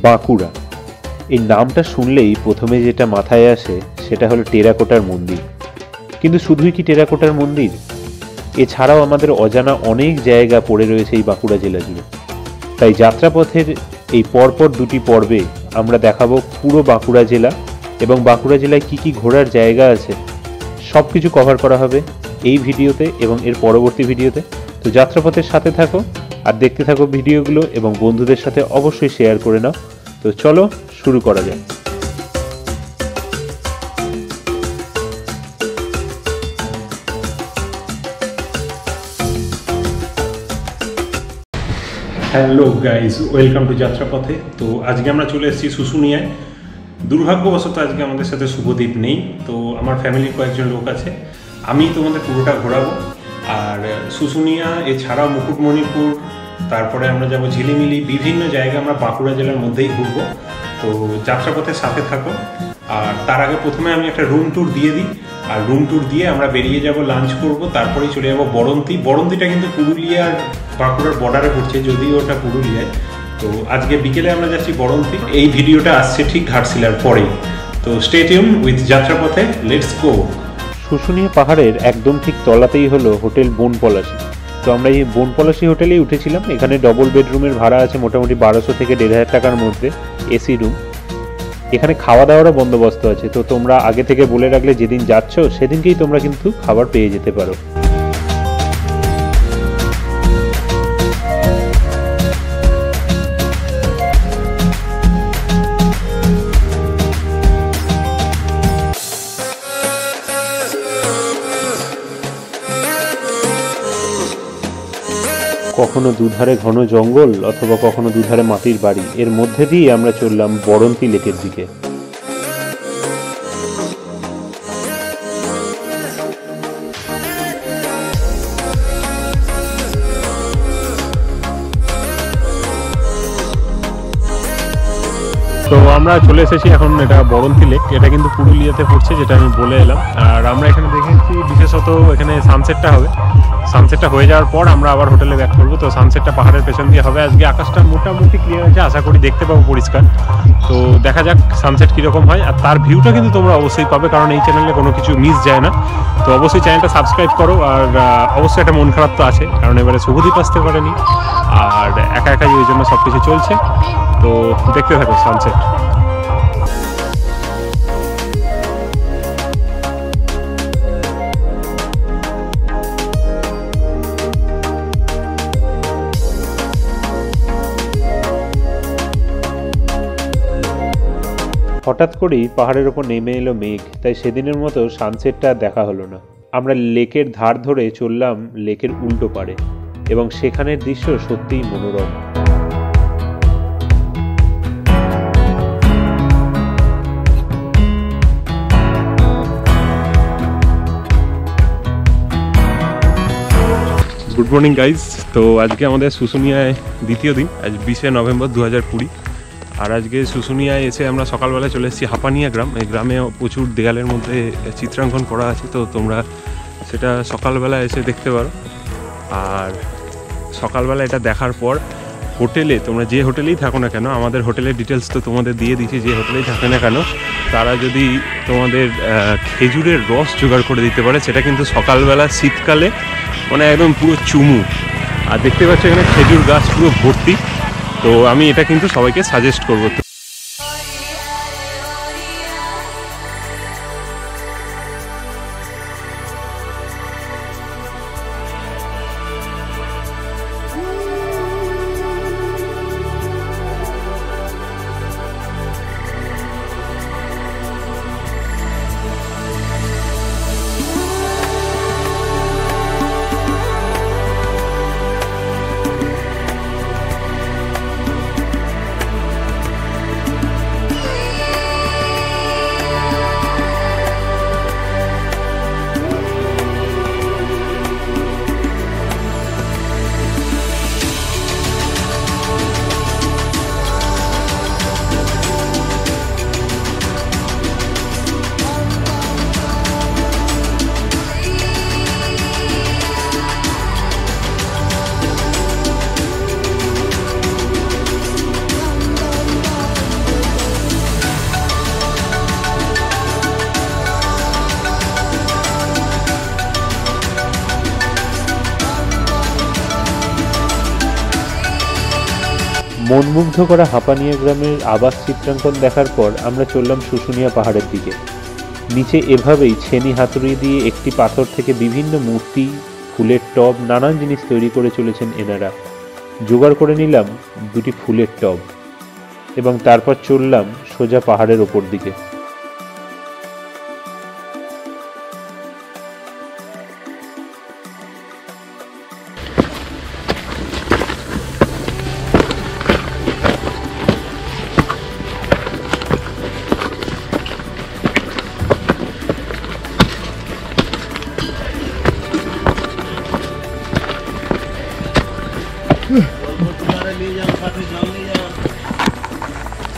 বাঁকুড়া, এই নামটা শুনলেই প্রথমে যেটা মাথায় আসে সেটা হলো টেরাকোটার মন্দির। কিন্তু শুধুই কি টেরাকোটার মন্দির? এছাড়াও আমাদের অজানা অনেক জায়গা পড়ে রয়েছে এই বাঁকুড়া জেলা জুড়ে। তাই যাত্রাপথের এই পরপর দুটি পর্বে আমরা দেখাবো পুরো বাঁকুড়া জেলা এবং বাঁকুড়া জেলায় কি কি ঘোরার জায়গা আছে সব কিছু কভার করা হবে এই ভিডিওতে এবং এর পরবর্তী ভিডিওতে। তো যাত্রাপথের সাথে থাকো আর দেখতে থাকো ভিডিওগুলো এবং বন্ধুদের সাথে অবশ্যই শেয়ার করে নাও। তো চলো শুরু করা যাক। হ্যালো গাইজ, ওয়েলকাম টু যাত্রাপথে। তো আজকে আমরা চলে এসেছি শুশুনিয়ায়। দুর্ভাগ্যবশত আজকে আমাদের সাথে শুভদীপ নেই, তো আমার ফ্যামিলির কয়েকজন লোক আছে, আমি তোমাদের পুরোটা ঘোরাবো। আর শুশুনিয়া এছাড়াও মুকুটমণিপুর, তারপরে আমরা যাব ঝিলিমিলি, বিভিন্ন জায়গা আমরা বাঁকুড়া জেলার মধ্যেই ঘুরবো। তো যাত্রাপথের সাথে থাকো। আর তার আগে প্রথমে আমি একটা রুম ট্যুর দিয়ে দিই, আর রুম ট্যুর দিয়ে আমরা বেরিয়ে যাব, লাঞ্চ করব, তারপরেই চলে যাব বরন্তি। বরন্তিটা কিন্তু পুরুলিয়ার বাঁকুড়ার বর্ডারে পড়ছে, যদিও ওটা পুরুলিয়ায়। তো আজকে বিকেলে আমরা যাচ্ছি বরন্তি। এই ভিডিওটা আসছে ঠিক ঘাটশিলার পরেই। তো স্টে টিউন উইথ যাত্রাপথে, লেটস গো। শুশুনিয়া পাহাড়ের একদম ঠিক তলাতেই হলো হোটেল বনপলাশী। তো আমরা এই বনপলাশী হোটেলেই উঠেছিলাম। এখানে ডবল বেডরুমের ভাড়া আছে মোটামুটি 1200 থেকে 1500 টাকার মধ্যে, এসি রুম। এখানে খাওয়া দাওয়ারও বন্দোবস্ত আছে, তো তোমরা আগে থেকে বলে রাখলে যেদিন যাচ্ছ সেদিনকেই তোমরা কিন্তু খাবার পেয়ে যেতে পারো। কখনো দুধারে ঘন জঙ্গল অথবা কখনো দুধারে মাটির বাড়ি, এর মধ্যে দিয়ে আমরা চললাম বরন্তি লেকের দিকে। তো আমরা চলে এসেছি এখন, এটা বরন্তি লেক, এটা কিন্তু পুরুলিয়াতে পড়ছে, যেটা আমি বলে এলাম। আর আমরা এখানে দেখেছি বিশেষত এখানে সানসেটটা হবে। সানসেটটা হয়ে যাওয়ার পর আমরা আবার হোটেলে ব্যাক করবো। তো সানসেটটা পাহাড়ের পেছন দিয়ে হবে। আজকে আকাশটা মোটামুটি ক্লিয়ার আছে, আশা করি দেখতে পাবো পরিষ্কার। তো দেখা যাক সানসেট কীরকম হয়। আর তার ভিউটা কিন্তু তোমরা অবশ্যই পাবে, কারণ এই চ্যানেলে কোনো কিছু মিস যায় না। তো অবশ্যই চ্যানেলটা সাবস্ক্রাইব করো। আর অবশ্যই একটা মন খারাপ তো আছে, কারণ এবারে শুভদীপ আসতে পারেনি, আর একা একাই ওই জন্য সব কিছু চলছে। তো দেখতে থাকো সানসেট। হঠাৎ করেই পাহাড়ের ওপর নেমে এলো মেঘ, তাই সেদিনের মতো সানসেটটা দেখা হলো না। আমরা লেকের ধার ধরে চললাম লেকের উল্টো পাড়ে, এবং সেখানের দৃশ্য সত্যিই মনোরম। Good morning guys. তো আজকে আমাদের শুশুনিয়ায় দ্বিতীয় দিন, আজ 20শে নভেম্বর 2020। আর আজকে শুশুনিয়ায় এসে আমরা সকালবেলায় চলে এসেছি হাপানিয়া গ্রাম। এই গ্রামে প্রচুর দেয়ালের মধ্যে চিত্রাঙ্কন করা আছে, তো তোমরা সেটা সকালবেলা এসে দেখতে পারো। আর সকালবেলা এটা দেখার পর হোটেলে, তোমরা যে হোটেলেই থাকো না কেন, আমাদের হোটেলের ডিটেলস তো তোমাদের দিয়ে দিচ্ছি, যে হোটেলেই থাকে না কেন তারা যদি তোমাদের খেজুরের রস জোগাড় করে দিতে পারে, সেটা কিন্তু সকালবেলা শীতকালে মানে একদম পুরো চুমু। আর দেখতে পাচ্ছ এখানে খেজুর গাছ পুরো ভর্তি। তো আমি এটা কিন্তু সবাইকে সাজেস্ট করবো। মনমুগ্ধ করা হাঁপানিয়া গ্রামের আবাস চিত্রাঙ্কন দেখার পর আমরা চললাম শুশুনিয়া পাহাড়ের দিকে। নিচে এভাবেই ছেনি হাতুড়ি দিয়ে একটি পাথর থেকে বিভিন্ন মূর্তি, ফুলের টব, নানান জিনিস তৈরি করে চলেছেন এনারা। জোগাড় করে নিলাম দুটি ফুলের টব এবং তারপর চললাম সোজা পাহাড়ের ওপর দিকে।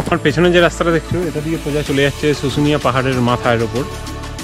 আমার পেছনে যে রাস্তাটা দেখছো এটা দিয়ে সোজা চলে যাচ্ছে শুশুনিয়া পাহাড়ের মাথার ওপর,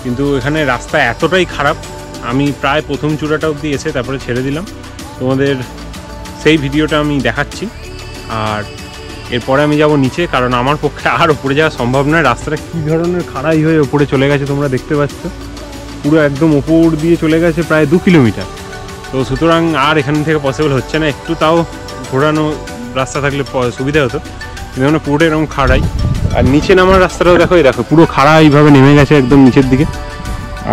কিন্তু এখানে রাস্তা এতটাই খারাপ, আমি প্রায় প্রথম চূড়াটা অবধি এসে তারপরে ছেড়ে দিলাম। তোমাদের সেই ভিডিওটা আমি দেখাচ্ছি, আর এরপরে আমি যাব নিচে, কারণ আমার পক্ষে আর ওপরে যাওয়া সম্ভব নয়। রাস্তাটা কী ধরনের খাড়াই হয়ে ওপরে চলে গেছে তোমরা দেখতে পাচ্ছ, পুরো একদম ওপর দিয়ে চলে গেছে প্রায় 2 কিলোমিটার। তো সুতরাং আর এখান থেকে পসিবল হচ্ছে না, একটু তাও ঘোরানো রাস্তা থাকলে সুবিধা হতো, কিন্তু মানে পুরোটা এরকম খাড়াই। আর নিচে নামার রাস্তাটাও দেখো, দেখো পুরো খাড়া এইভাবে নেমে গেছে একদম নিচের দিকে।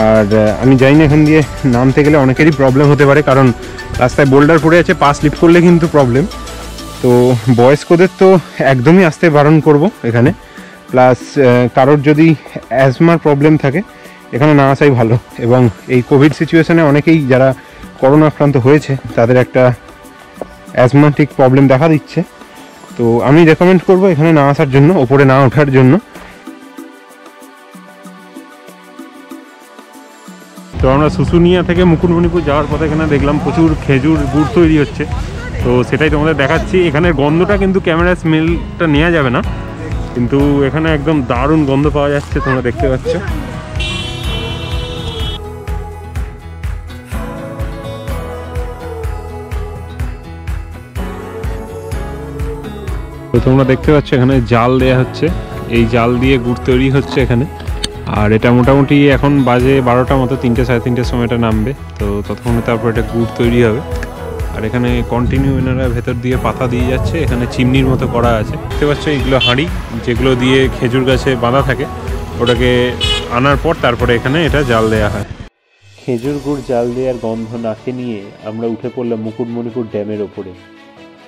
আর আমি জানি না এখান দিয়ে নামতে গেলে অনেকেরই প্রবলেম হতে পারে, কারণ রাস্তায় বোল্ডার পড়ে আছে, পা স্লিপ করলে কিন্তু প্রবলেম। তো বয়স্কদের তো একদমই আসতে বারণ করব এখানে, প্লাস কারোর যদি অ্যাজমার প্রবলেম থাকে এখানে না আসাই ভালো। এবং এই কোভিড সিচুয়েশানে অনেকেই যারা করোনা আক্রান্ত হয়েছে তাদের একটা অ্যাজমাটিক প্রবলেম দেখা দিচ্ছে, তো আমি রেকমেন্ড করব এখানে না আসার জন্য, ওপরে না ওঠার জন্য। তো আমরা শুশুনিয়া থেকে মুকুটমণিপুর যাওয়ার পথে এখানে দেখলাম প্রচুর খেজুর গুড় তৈরি হচ্ছে, তো সেটাই তোমাদের দেখাচ্ছি। এখানের গন্ধটা কিন্তু ক্যামেরা স্মেলটা নেওয়া যাবে না, কিন্তু এখানে একদম দারুণ গন্ধ পাওয়া যাচ্ছে, তোমরা দেখতে পাচ্ছ। তো তোমরা দেখতে পাচ্ছ এখানে জাল দেয়া হচ্ছে, এই জাল দিয়ে গুড় তৈরি হচ্ছে এখানে। আর এটা মোটামুটি এখন বাজে 12টা মতো, 3টে সাড়ে 3টের সময় এটা নামবে, তো ততক্ষণে তারপর এটা গুড় তৈরি হবে। আর এখানে কন্টিনিউ এনারা ভেতর দিয়ে পাতা দিয়ে যাচ্ছে, এখানে চিমনির মতো করা আছে। দেখতে পাচ্ছ এইগুলো হাঁড়ি, যেগুলো দিয়ে খেজুর গাছে বাঁধা থাকে, ওটাকে আনার পর তারপরে এখানে এটা জাল দেওয়া হয়। খেজুর গুড় জাল দেওয়ার গন্ধ নাকে নিয়ে আমরা উঠে পড়লাম মুকুটমণিপুর ড্যামের ওপরে।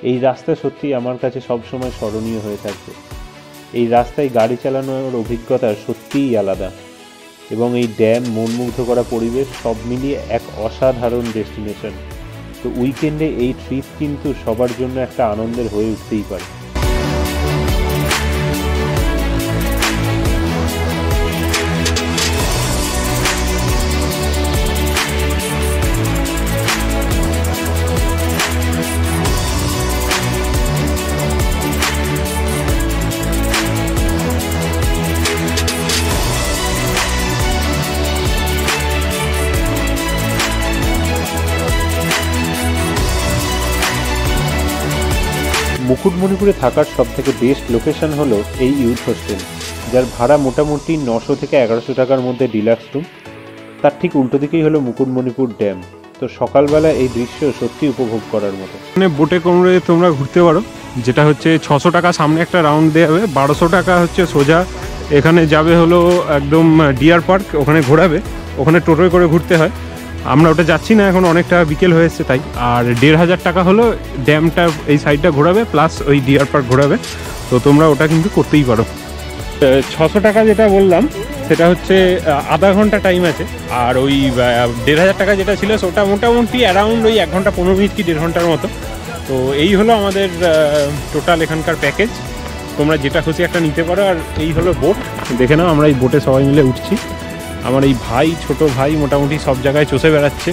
এই রাস্তা সত্যি আমার কাছে সবসময় স্মরণীয় হয়ে থাকবে। এই রাস্তায় গাড়ি চালানোর অভিজ্ঞতা সত্যিই আলাদা, এবং এই ড্যাম, মনমুগ্ধ করা পরিবেশ সব মিলিয়ে এক অসাধারণ ডেস্টিনেশন। তো উইকেন্ডে এই ট্রিপ কিন্তু সবার জন্য একটা আনন্দের হয়ে উঠতেই পারে। মুকুটমণিপুরে থাকার সবথেকে বেস্ট লোকেশন হলো এই ইউথ হোস্টেল, যার ভাড়া মোটামুটি 900 থেকে 1100 টাকার মধ্যে ডিলাক্স রুম। তার ঠিক উল্টো দিকেই হলো মুকুটমণিপুর ড্যাম। তো সকালবেলা এই দৃশ্য সত্যি উপভোগ করার মতো। মানে বোটে করে তোমরা ঘুরতে পারো, যেটা হচ্ছে 600 টাকা সামনে একটা রাউন্ড দেওয়া হবে, 1200 টাকা হচ্ছে সোজা এখানে যাবে হলো একদম ডিয়ার পার্ক, ওখানে ঘোরাবে, ওখানে টোটোয় করে ঘুরতে হয়। আমরা ওটা যাচ্ছি না এখন, অনেকটা বিকেল হয়ে এসছে তাই। আর 1500 টাকা হলো ড্যামটা এই সাইডটা ঘোরাবে, প্লাস ওই ডিয়ার পার্ক ঘোরাবে, তো তোমরা ওটা কিন্তু করতেই পারো। 600 টাকা যেটা বললাম সেটা হচ্ছে আধা ঘন্টা টাইম আছে, আর ওই 1500 টাকা যেটা ছিল সেটা মোটামুটি অ্যারাউন্ড ওই 1 ঘন্টা 15 মিনিট কি 1.5 ঘন্টার মতো। তো এই হলো আমাদের টোটাল এখানকার প্যাকেজ, তোমরা যেটা খুশি একটা নিতে পারো। আর এই হলো বোট, দেখে নাও আমরা এই বোটে সবাই মিলে উঠছি। আমার এই ভাই, ছোট ভাই মোটামুটি সব জায়গায় চষে বেড়াচ্ছে,